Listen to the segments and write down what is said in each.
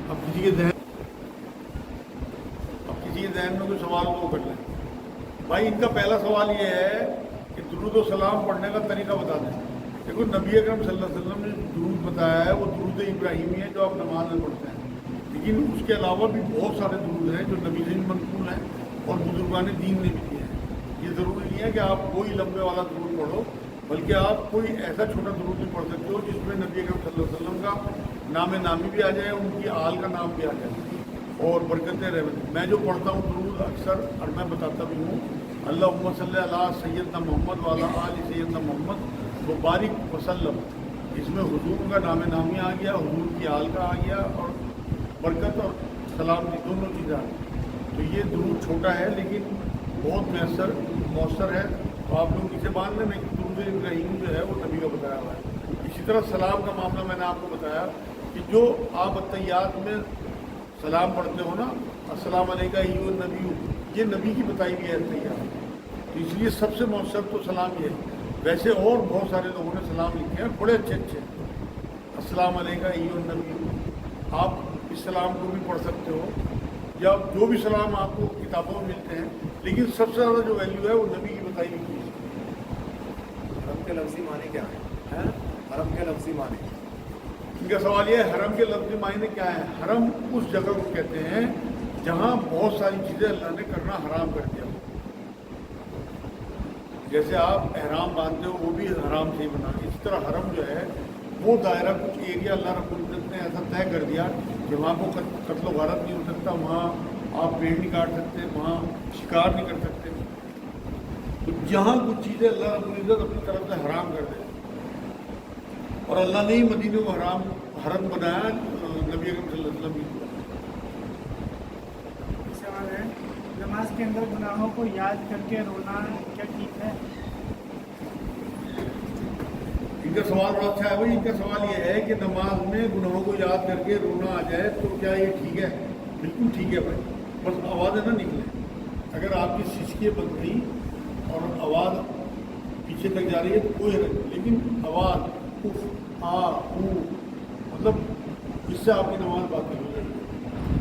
اب کسی کے ذہن میں کوئی سوال وہ کر لیں. بھائی ان کا پہلا سوال یہ ہے کہ درود و سلام پڑھنے کا طریقہ بتا دیں. دیکھو نبی اکرم صلی اللہ علیہ وسلم نے درود بتایا ہے وہ درود ابراہیمی ہے جو آپ نماز میں پڑھتے ہیں، لیکن اس کے علاوہ بھی بہت سارے درود ہیں جو نبی سے منقول ہیں اور بزرگان دین نے بھی دیے ہیں. یہ ضروری نہیں ہے کہ آپ کوئی لمبے والا درود پڑھو، بلکہ آپ کوئی ایسا چھوٹا درود بھی پڑھ سکتے ہو جس میں نبی اکرم صلی اللہ علیہ وسلم کا نام نامی بھی آ جائے، ان کی آل کا نام بھی آ جائے اور برکتیں رہے. میں جو پڑھتا ہوں درود اکثر اور میں بتاتا بھی ہوں، اللہم صلی علی سیدنا محمد وعلی آل سیدنا محمد وبارک وسلم. اس میں حضور کا نام نامی آ گیا، حضور کی آل کا آ گیا اور برکت اور سلام کی دونوں چیزیں آ گئی. تو یہ درود چھوٹا ہے لیکن بہت مؤثر ہے. تو آپ لوگ اسے مان لیں کہ درود ابراہیم جو ہے وہ نبی کا بتایا ہوا ہے. اسی طرح سلام کا معاملہ میں نے آپ کو بتایا کہ جو آپ التحیات میں سلام پڑھتے ہو نا، السلام علیکم ایھا النبی، یہ نبی کی بتائی ہوئی ہے التحیات. تو اس لیے سب سے مؤثر تو سلام یہ ہے. ویسے اور بہت سارے لوگوں نے سلام لکھے ہیں بڑے اچھے اچھے. السلام علیکم ایھا النبی، آپ اس سلام کو بھی پڑھ سکتے ہو یا جو بھی سلام آپ کو کتابوں میں ملتے ہیں، لیکن سب سے زیادہ جو ویلیو ہے وہ نبی کی بتائی ہوئی چیز ہے. حرم کے لفظی معنی کیا ہے؟ حرم کے لفظی معنی ان کا سوال یہ ہے حرم کے لفظی معنی کیا ہے؟ حرم اس جگہ کو کہتے ہیں جہاں بہت ساری چیزیں اللہ نے کرنا حرام کر دیا. جیسے آپ احرام باندھتے ہو وہ بھی حرام سے ہی بنا. اسی طرح حرم جو ہے وہ دائرہ کچھ ایریا اللہ رب العزت نے ایسا طے کر دیا کہ وہاں کو قتل و غارت نہیں ہو سکتا، وہاں آپ پیڑ نہیں کاٹ سکتے، وہاں شکار نہیں کر سکتے. تو جہاں کچھ چیزیں اللہ رب العزت اپنی طرف سے حرام کر دے، اور اللہ نے ہی مدینے کو حرم بنایا، نبی اکرم صلی اللہ علیہ وسلم بھی. سوال ہے نماز کے اندر گناہوں کو یاد کر کے رونا کیا ٹھیک ہے؟ ان کا سوال بڑا اچھا ہے بھائی. ان کا سوال یہ ہے کہ نماز میں گناہوں کو یاد کر کے رونا آ جائے تو کیا یہ ٹھیک ہے؟ بالکل ٹھیک ہے بھائی، بس آوازیں نہ نکلیں. اگر آپ کی سسکیاں بند گئی اور آواز پیچھے تک جا رہی ہے تو کوئی حرج نہیں، لیکن آواز اف آ او مطلب اس سے آپ کی نماز باطل ہو جائے گی.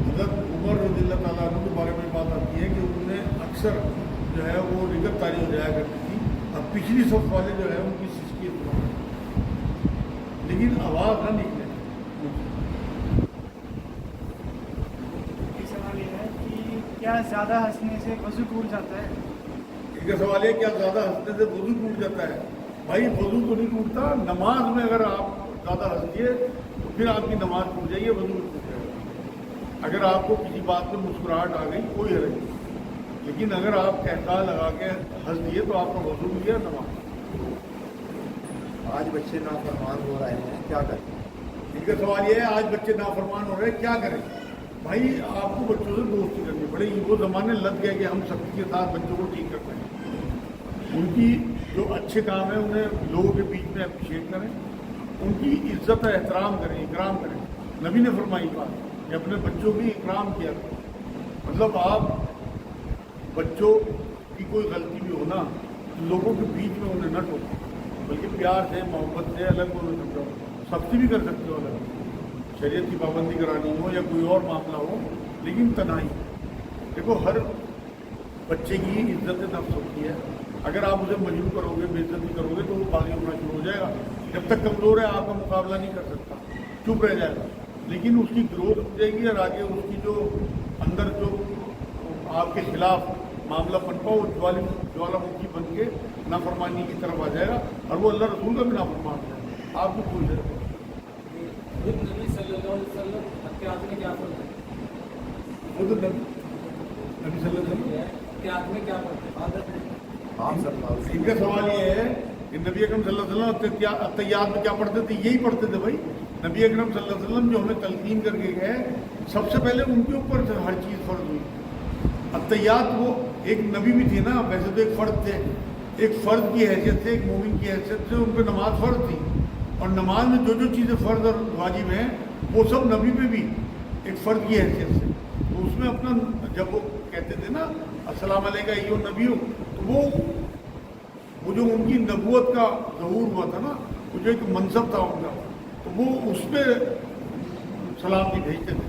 حضرت عمر رضی اللہ تعالیٰ عنہ کے بارے میں بات آتی ہے کہ انہوں نے اکثر جو ہے وہ رکعت طاری ہو جایا کرتی تھی، اور پچھلی صف والے جو ہے ان کی سسکیاں بند، لیکن آواز نہ نکلے. سوال یہ ہے کہ کیا زیادہ ہنسنے سے وضو ٹوٹ جاتا ہے؟ ان کا سوال ہے کیا زیادہ ہنسنے سے وضو ٹوٹ جاتا ہے؟ بھائی وضو تو نہیں ٹوٹتا، نماز میں اگر آپ زیادہ ہنسیے تو پھر آپ کی نماز ٹوٹ جائے گی، وضو بھی ٹوٹ جائے گا. اگر آپ کو کسی بات میں مسکراہٹ آ گئی کوئی حرج نہیں، لیکن اگر آپ کہتا لگا کے ہنس دیے تو آپ کا وضو بھی ہے، نماز. آج بچے نافرمان ہو رہے ہیں، کیا کریں؟ ان کا سوال یہ ہے آج بچے نافرمان ہو رہے ہیں کیا کریں؟ بھائی آپ کو بچوں سے دوستی کرنی پڑے گی. وہ زمانے لگ گئے کہ ہم سختی کے ساتھ بچوں کو ٹھیک کرتے ہیں. ان کی جو اچھے کام ہیں انہیں لوگوں کے بیچ میں اپریشیٹ کریں، ان کی عزت و احترام کریں، اکرام کریں. نبی نے فرمائی بات کہ اپنے بچوں کی اکرام کیا کریں. مطلب آپ بچوں کی کوئی غلطی بھی ہونا لوگوں کے بیچ میں انہیں نہ ٹوکیں، بلکہ پیار سے محبت سے الگ کو سمجھاؤ. سختی بھی کر سکتے ہو الگ، شریعت کی پابندی کرانی ہو یا کوئی اور معاملہ ہو، لیکن تنہائی. دیکھو ہر بچے کی عزت نفس ہوتی ہے، اگر آپ اسے مجبور کرو گے، بے عزتی کرو گے تو وہ باغی ہونا شروع ہو جائے گا. جب تک کمزور ہے آپ کا مقابلہ نہیں کر سکتا، چپ رہ جائے گا. لیکن اس کی گروتھ ہو جائے گی اور آگے اس کی جو اندر جو آپ کے خلاف معاملہ پنپا وہ جوالا مکھی بن کے نافرمانی کی طرف آ جائے گا، اور وہ اللہ رسول کا بھی نافرمان ہے. آپ کو پوچھ رہے نبی صلی اللہ علیہ وسلم کے ہاتھ میں کیا فرق ہے؟ خود نبی صلی اللہ علیہ وسلم کے ہاتھ میں کیا فرق ہے؟ عادت ہے. آپ صلی اللہ علیہ ان کا سوال یہ ہے کہ نبی اکرم صلی اللہ علیہ وسلم التحیات میں کیا پڑھتے تھے؟ یہی پڑھتے تھے بھائی. نبی اکرم صلی اللہ علیہ وسلم جو ہمیں تلقین کر کے گئے سب سے پہلے ان کے اوپر ہر چیز فرض ہوئی. التحیات وہ ایک نبی بھی تھے نا، ویسے تو ایک فرد تھے، ایک فرد کی حیثیت سے، ایک مومن کی حیثیت سے ان پہ نماز فرض تھی. اور نماز میں جو جو چیزیں فرض اور واجب ہیں وہ سب نبی پہ بھی ایک فرد کی حیثیت سے. تو اس میں اپنا جب وہ کہتے تھے نا السلام علیکم ایھا النبی، تو وہ جو ان کی نبوت کا ظہور ہوا تھا نا، وہ جو ایک منصب تھا ان کا، تو وہ اس پہ سلام بھی بھیجتے تھے.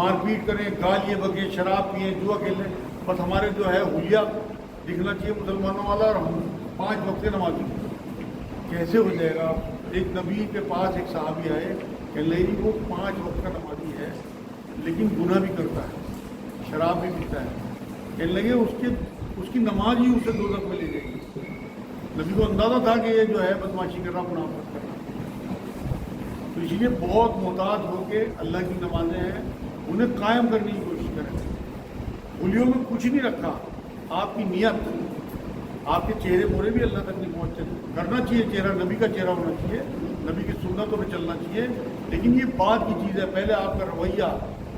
مار پیٹ کریں, گالیاں بکیں, شراب پئیں, جوا کھیلیں. بس ہمارے جو ہے حلیہ دکھنا چاہیے مسلمانوں والا, اور ہم 5 وقت کے نمازی. کیسے ہو جائے گا؟ ایک نبی کے پاس ایک صحابی آئے کہ نہیں وہ 5 وقت کا نمازی ہے لیکن گناہ بھی کرتا ہے, شراب بھی پیتا ہے. کہنے لگے اس کی نماز ہی اسے دوزخ میں لے جائے گی. نبی کو اندازہ تھا کہ یہ جو ہے بدماشی کر رہا, منافقت کر رہا. تو اس لیے بہت محتاط ہو کے اللہ کی نمازیں ہیں انہیں قائم کرنے کی کوشش کریں. خلیوں میں کچھ نہیں رکھا, آپ کی نیت, آپ کے چہرے مورے بھی اللہ تک نہیں پہنچتے. کرنا چاہیے چہرہ, نبی کا چہرہ ہونا چاہیے, نبی کی سنتوں پہ چلنا چاہیے, لیکن یہ بات کی چیز ہے. پہلے آپ کا رویہ,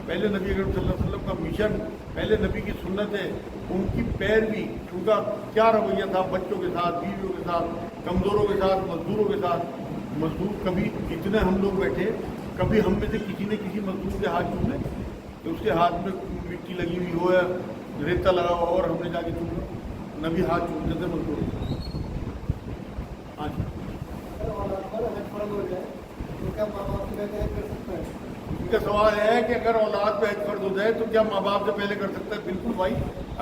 پہلے نبی اکرم صلی اللہ علیہ وسلم کا مشن, پہلے نبی کی سنتیں, ان کی پیروی, ان کا کیا رویہ تھا بچوں کے ساتھ, بیویوں کے ساتھ, کمزوروں کے ساتھ, مزدوروں کے ساتھ. مزدور کبھی اتنے ہم لوگ بیٹھے, کبھی ہم میں سے کسی نے کسی مزدور کے ہاتھ چوم لے تو اس کے ہاتھ میں مٹی لگی ہوئی ہو یا ریتا لگا ہوا اور ہم نے جا کے چوم لیا. نبی ہاتھ چومتے تھے مزدوروں کے. ہاں جی, ان کا سوال ہے کہ اگر اولاد پہ حج فرض ہو جائے تو کیا ماں باپ سے پہلے کر سکتا ہے؟ بالکل بھائی,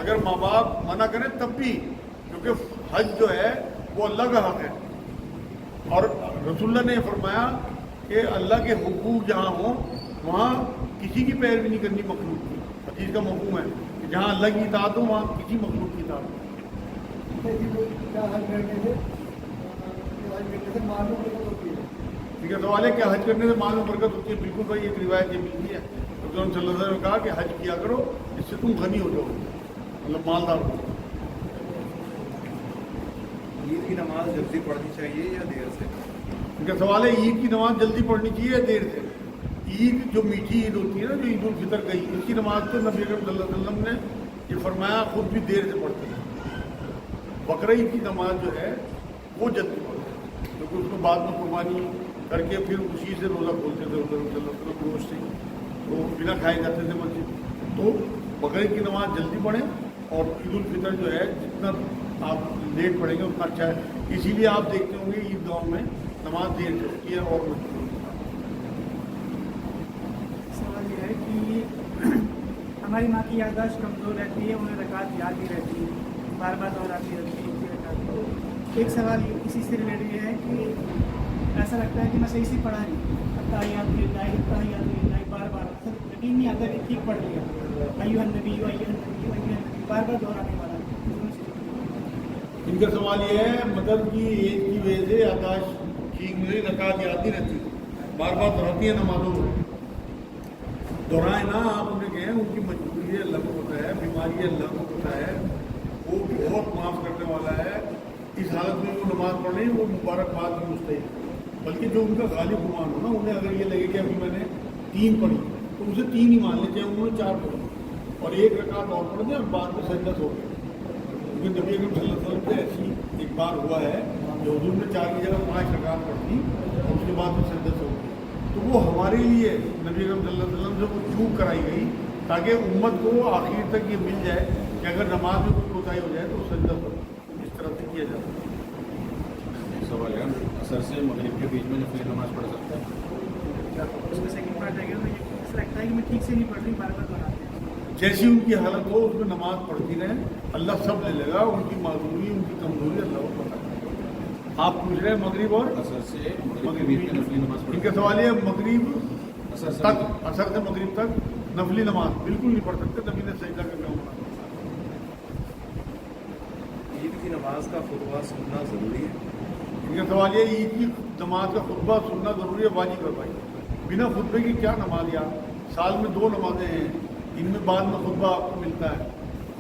اگر ماں باپ منع کریں تب بھی, کیونکہ حج جو ہے وہ اللہ کا حق ہے. اور رسول اللہ نے فرمایا کہ اللہ کے حقوق جہاں ہوں وہاں کسی کی پیروی نہیں کرنی مخلوق کی. حدیث کا مفہوم ہے کہ جہاں اللہ کی اطاعت ہو وہاں کسی مخلوق کی اطاعت ہو. ٹھیک ہے, سوال ہے کہ حج کرنے سے مال میں برکت ہوتی ہے. بالکل بھائی, ایک روایت یہ ملتی ہے رسول صلی اللہ علیہ وسلم نے کہا کہ حج کیا کرو, اس سے تم غنی ہو جاؤ, مطلب مالدار ہو. عید کی نماز جلدی پڑھنی چاہیے یا دیر سے؟ ان کا سوال ہے عید کی نماز جلدی پڑھنی چاہیے یا دیر سے. عید جو میٹھی عید ہوتی ہے نا, جو عید الفطر گئی, اس کی نماز تو نبی اکرم صلی اللہ علیہ وسلم نے یہ فرمایا خود بھی دیر سے پڑھتے ہیں. بقرعید کی نماز جو ہے وہ جلدی پڑھتے ہیں, کیونکہ اس کو بعد میں قربانی کر کے پھر اسی سے روزہ کھولتے تھے صلی اللہ علیہ وسلم گوشت سے, تو بنا کھائے جاتے تھے مسجد. تو بقرعید کی نماز جلدی پڑھیں, اور عید الفطر جو ہے جتنا آپ لیٹ پڑھیں گے اتنا اچھا ہے. اسی لیے آپ دیکھتے ہوں گے عید گاہوں میں نماز دیر سے ہوتی ہے. اور سوال یہ ہے کہ ہماری ماں کی یادداشت کمزور رہتی ہے, انہیں رکعت یاد نہیں رہتی, بار بار دہراتی رہتی ہے. ایک سوال اسی سے ریلیٹڈ یہ ہے کہ ایسا لگتا ہے کہ میں صحیح سے پڑھا نہیں, اتحیات للہ بار بار یقین نہیں آتا کہ ٹھیک پڑھ لیا, ایھا النبی ایھا النبی ایھا النبی بار بار دہرانے والا. ان کا سوال یہ ہے مطلب کہ ایج کی وجہ سے یادداشت ٹھیک نہیں, رکعت یاد نہیں رہتی, بار بار دہراتی ہے نمازوں کو. دہرائیں نا, آپ انہیں کہیں ان کی مجبوری ہے, اللہ کو پتہ ہے, بیماری ہے, اللہ کو پتہ ہے, وہ بہت معاف کرنے والا ہے. اس حالت میں وہ نماز پڑھ رہی ہے وہ مبارکباد کی مستحق. بلکہ جو ان کا غالب گمان ہو نا, انہیں اگر یہ لگے کہ ابھی میں نے 3 پڑھی تو اسے 3 ہی مان لیں, چاہے انہوں نے 4 پڑھی اور ایک رکعت اور پڑھ دیں اور بعد میں سجدہ ہو گئے. کیونکہ نبی اکرم صلی اللہ علیہ وسلم سے ایسی ایک بار ہوا ہے کہ حضور نے 4 کی جگہ 5 رکعت پڑھ دی اور اس کے بعد میں سجدہ ہو گئی. تو وہ ہمارے لیے نبی اکرم صلی اللہ علیہ وسلم سے وہ چوک کرائی گئی تاکہ امت کو آخر تک یہ مل جائے کہ اگر نماز میں کوئی کوتاہی ہو جائے تو سجدہ ہو. اس طرح سے کیا جاتا ہے. سوال ہے اثر سے مغرب کے بیچ میں نفلی نماز پڑھ سکتا ہے؟ اس کا سیکنڈ پارٹ ہے کہ ایسا لگتا ہے کہ میں ٹھیک سے نہیں پڑھ رہی, بار بار دہراتے ہیں. جیسی ان کی حالت ہو اس میں نماز پڑھتی رہیں, اللہ سب لے لے گا. ان کی معذوری, ان کی کمزوری اللہ کو پتہ ہے. آپ پوچھ رہے ہیں مغرب اور اثر سے مغرب کے بیچ میں نفلی نماز ان کا سوال یہ مغرب تک, اثر سے مغرب تک نفلی نماز بالکل نہیں پڑھ سکتے. نبی نے سجدہ کرنا ہونا. عید کی نماز کا خطبہ سننا ضروری ہے؟ ان کا سوال یہ عید کی نماز کا خطبہ سننا ضروری ہے, واجب ہے بھائی. بنا خطبے کی کیا نماز؟ یار سال میں 2 نمازیں ہیں, ان میں بعد میں خطبہ آپ کو ملتا ہے.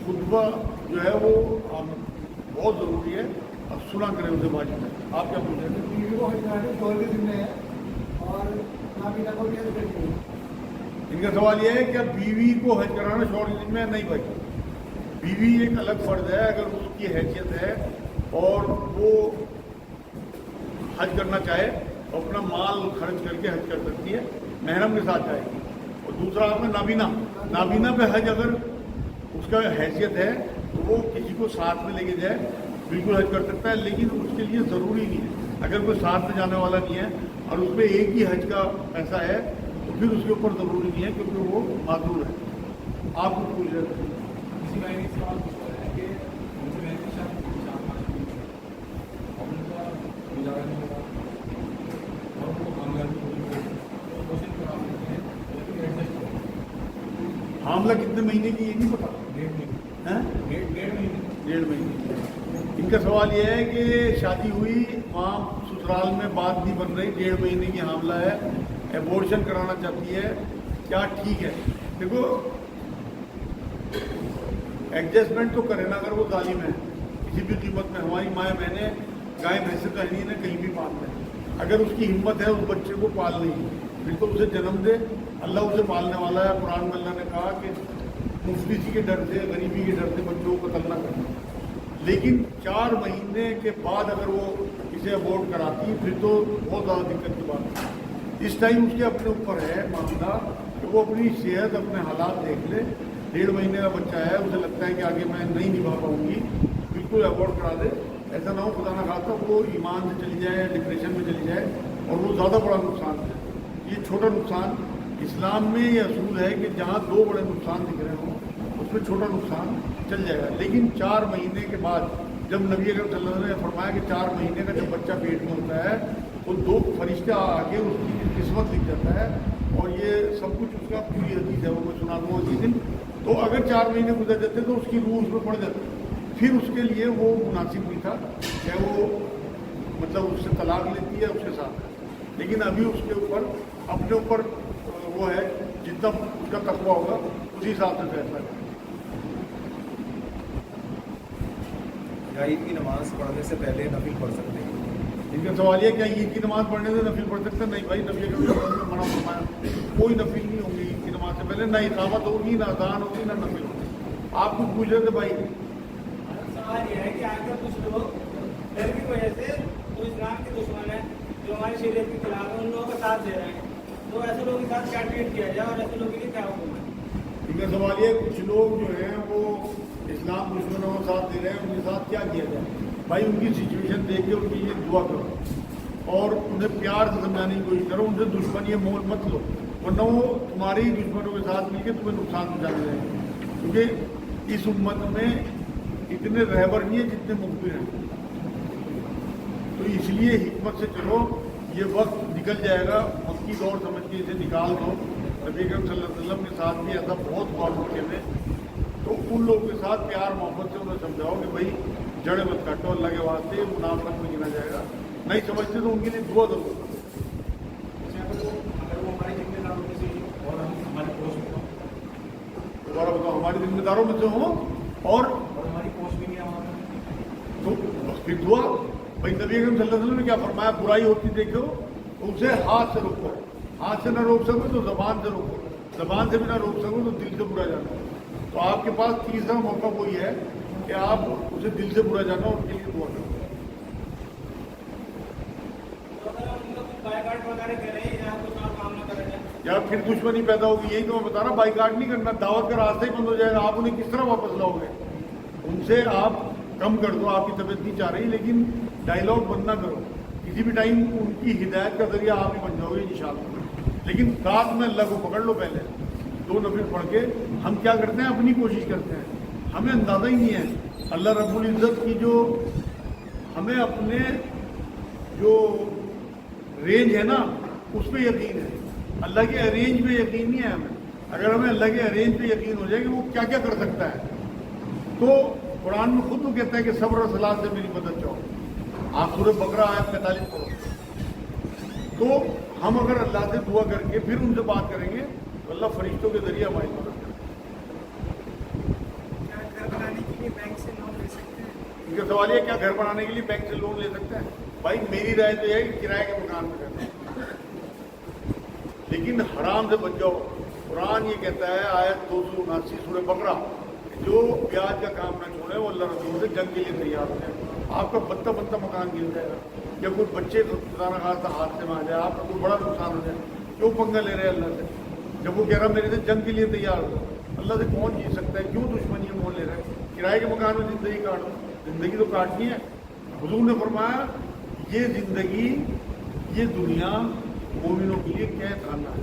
خطبہ جو ہے وہ بہت ضروری ہے, اب سنا کریں اسے, واجب ہے. آپ کیا پوچھ رہے ہیں؟ ان کا سوال یہ ہے کہ بیوی کو حج کرانا شوہر کی میں نہیں بھائی. بیوی ایک الگ فرض ہے, اگر اس کی حیثیت ہے اور وہ حج کرنا چاہے تو اپنا مال خرچ کر کے حج کر سکتی ہے, محرم کے ساتھ جائے گی. اور دوسرا آپ نے نابینا پہ حج اگر اس کا حیثیت ہے تو وہ کسی کو ساتھ میں لے کے جائے, بالکل حج کر سکتا ہے. لیکن اس کے لیے ضروری نہیں ہے, اگر کوئی ساتھ میں جانے والا نہیں ہے اور اس پہ ایک ہی حج کا پیسہ ہے تو پھر اس کے اوپر ضروری نہیں ہے کیونکہ وہ معذور ہے. آپ کو پوچھ رہے تھے اسی بارے میں سوال پوچھ رہا ہے کہ ان سے میں نے شاید اور ان کا گزارا نہیں ہوگا اور وہ معاملہ بھی کوشش کرا سکتے ہیں لیکن ایڈجسٹ کریں. حاملہ کتنے مہینے کی یہ نہیں پتا. 1.5 مہینے. ان کا سوال یہ ہے کہ شادی ہوئی وہاں سسرال میں بات نہیں بن رہی, 1.5 مہینے کی حاملہ ہے, ایبورشن کرانا چاہتی ہے, کیا ٹھیک ہے؟ دیکھو ایڈجسٹمنٹ تو کرے نا اگر وہ ظالم ہے کسی بھی قیمت میں. ہماری مائیں بہنیں گائے بھینسے تو ہے نہیں کہیں بھی پال لیں. اگر اس کی ہمت ہے اس بچے کو پالنے کی پھر تو اسے جنم دے, اللہ اسے پالنے والا ہے. قرآن میں اللہ نے کہا کہ مفلسی کے ڈر سے, غریبی کے ڈر سے بچوں کو قتل نہ کرنا. لیکن 4 مہینے کے بعد اگر وہ اسے ابورٹ کراتی پھر تو بہت زیادہ دقت کی بات ہے. اس ٹائم اس کے اپنے اوپر ہے معاملہ کہ وہ اپنی صحت اپنے حالات دیکھ لے. 1.5 مہینے کا بچہ ہے, اسے لگتا ہے کہ آگے میں نہیں نبھا پاؤں گی, بالکل ابورٹ کرا دے. ایسا نہ ہو خدا نہ خاصا وہ ایمان سے چلی جائے, ڈپریشن میں چلی جائے اور وہ زیادہ بڑا نقصان ہے. یہ چھوٹا نقصان اسلام میں یہ اصول ہے کہ جہاں 2 بڑے نقصان دکھ رہے ہوں اس میں چھوٹا نقصان چل جائے گا. لیکن 4 مہینے کے بعد جب نبی اکرم صلی اللہ علیہ وسلم نے فرمایا کہ 4 مہینے کا جب بچہ پیٹ میں ہوتا ہے تو 2 فرشتہ آگے اس کی قسمت لکھ جاتا ہے اور یہ سب کچھ اس کا پوری حدیث ہے, وہ میں سنا دوں اسی دن. تو اگر 4 مہینے گزر جاتے تو اس کی روح اس میں پڑ جاتی, پھر اس کے لیے وہ مناسب نہیں تھا کہ وہ مطلب اس سے طلاق لیتی ہے اس کے ساتھ. لیکن ابھی اس کے اوپر اپنے اوپر وہ ہے جتنا اس کا تقویٰ ہوگا اسی حساب سے فیصلہ کرے. عید کی نماز پڑھنے سے پہلے نفل پڑھ سکتے ہیں. ان کا سوال یہ کیا عید کی نماز پڑھنے سے نفل پڑھ سکتے ہیں؟ نہیں بھائی, نبی اکرم صلی اللہ علیہ وسلم نے منع فرمایا کوئی نفل نہیں ہوگی عید کی نماز سے پہلے. نہ اقامت ہوگی, نہ اذان ہوگی, نہ نفل ہوگی. آپ کچھ پوچھ رہے تھے بھائی. سوال یہ ہے کہ آج کل کچھ لوگ ڈر کی وجہ سے جو اسلام کے دشمن ہیں, جو ہماری شریعت کے خلاف ہیں, ان لوگوں کا ساتھ دے رہے ہیں. تو ایسے لوگوں کے ساتھ کیا ٹریٹ کیا جائے اور ایسے لوگوں کے لیے کیا حکم ہے؟ ان کا سوال یہ کچھ لوگ جو ہیں وہ اسلام دشمنوں کا ساتھ دے رہے ہیں, ان کے ساتھ کیا کیا جائے؟ بھائی ان کی سچویشن دیکھ کے ان کی یہ دعا کرو اور انہیں پیار سے سمجھانے کی کوشش کرو. ان سے دشمنی مول مت لو ورنہ وہ تمہارے ہی دشمنوں کے ساتھ مل کے تمہیں نقصان پہنچانے جائیں گے. کیونکہ اس امت میں اتنے رہبر نہیں ہیں جتنے مخبر ہیں. تو اس لیے حکمت سے چلو, یہ وقت نکل جائے گا, مکی دور سمجھ کے اسے نکال دو. نبی اکرم صلی اللہ علیہ وسلم کے ساتھ بھی ایسا بہت ہوا موقع میں. تو ان لوگوں کے ساتھ پیار محبت سے انہیں سمجھاؤ کہ بھائی جڑے مت کاٹو, اللہ کے واسطے منافقت میں گنا جائے گا. نہیں سمجھتے تو ان کے لیے دعا کرو. اگر وہ ہماری ذمہ داروں میں سے اور ہم ہماری پوسٹ میں ہوں, دوبارہ بتاؤ, ہماری ذمہ داروں میں سے ہوں اور ہماری پوسٹ بھی نہیں ہے وہاں پر, تو پھر دعا. بھائی نبی اکرم صلی اللہ علیہ وسلم نے کیا فرمایا, برائی ہوتی دیکھو اسے ہاتھ سے روکو, ہاتھ سے نہ روک سکو تو زبان سے روکو, زبان سے بھی نہ روک سکو تو دل سے برا جانا. تو آپ کے پاس تیسرا موقع وہی ہے کہ آپ اسے دل سے برا جانا اور ان کے لیے دعا کرو. تو اگر ہم ان کا کچھ بائیکاٹ وغیرہ کریں یا کچھ اور کام نہ کریں جائے, یا پھر دشمنی پیدا ہوگی. یہی تو میں بتا رہا, بائی کاٹ نہیں کرنا, دعوت کا راستہ ہی بند ہو جائے گا. آپ انہیں کس طرح واپس لاؤ گے؟ ان سے آپ کم کر دو, آپ کی طبیعت نہیں چاہ رہی, لیکن ڈائلاگ بند نہ کرو. کسی بھی ٹائم ان کی ہدایت کا ذریعہ آپ ہی بن جاؤ گے انشاءاللہ. لیکن رات میں اللہ کو پکڑ لو, پہلے 2 نفل پڑھ کے. ہم کیا کرتے ہیں, اپنی کوشش کرتے ہیں, ہمیں اندازہ ہی نہیں ہے اللہ رب العزت کی جو ہمیں اپنے جو رینج ہے نا اس پہ یقین ہے. اللہ کے ارینج پہ یقین نہیں ہے ہمیں. اگر ہمیں اللہ کے ارینج پہ یقین ہو جائے کہ وہ کیا کیا کر سکتا ہے, تو قرآن میں خود وہ کہتا ہے کہ صبر و صلاح سے میری مدد چاہو. آپ سورہ بقرہ آیت 45 پڑھو. تو ہم اگر اللہ سے دعا کر کے پھر ان سے بات کریں گے تو اللہ فرشتوں کے ذریعے ہماری مدد کرے. کیا گھر بنانے کے لیے بینک سے لون لے سکتے ہیں؟ ان کا سوال یہ کیا گھر بنانے کے لیے بینک سے لون لے سکتے ہیں؟ بھائی میری رائے تو یہ ہے کہ کرائے کے مکان میں رہنا, لیکن حرام سے بچ جاؤ. قرآن یہ کہتا ہے آیت 279 سورہ بقرہ, جو بیاج کا کام نہ چھوڑے وہ اللہ رسول سے جنگ کے لیے تیار ہو جائے. آپ کا بنتا بنتا مکان گر جائے گا, یا کوئی بچے خدا نہ خاصا حادثے میں آ جائے, آپ کا کوئی بڑا نقصان ہو جائے. کیوں پنگا لے رہے ہیں اللہ سے؟ جب وہ کہہ رہا میرے سے جنگ کے لیے تیار ہو, اللہ سے کون جیت سکتا ہے؟ کیوں دشمنی مول لے رہے ہیں؟ کرائے کے مکان میں زندگی کاٹ دو. زندگی تو کاٹنی ہے. حضور نے فرمایا یہ زندگی, یہ دنیا مومنوں کے لیے قید خانہ ہے.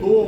2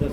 10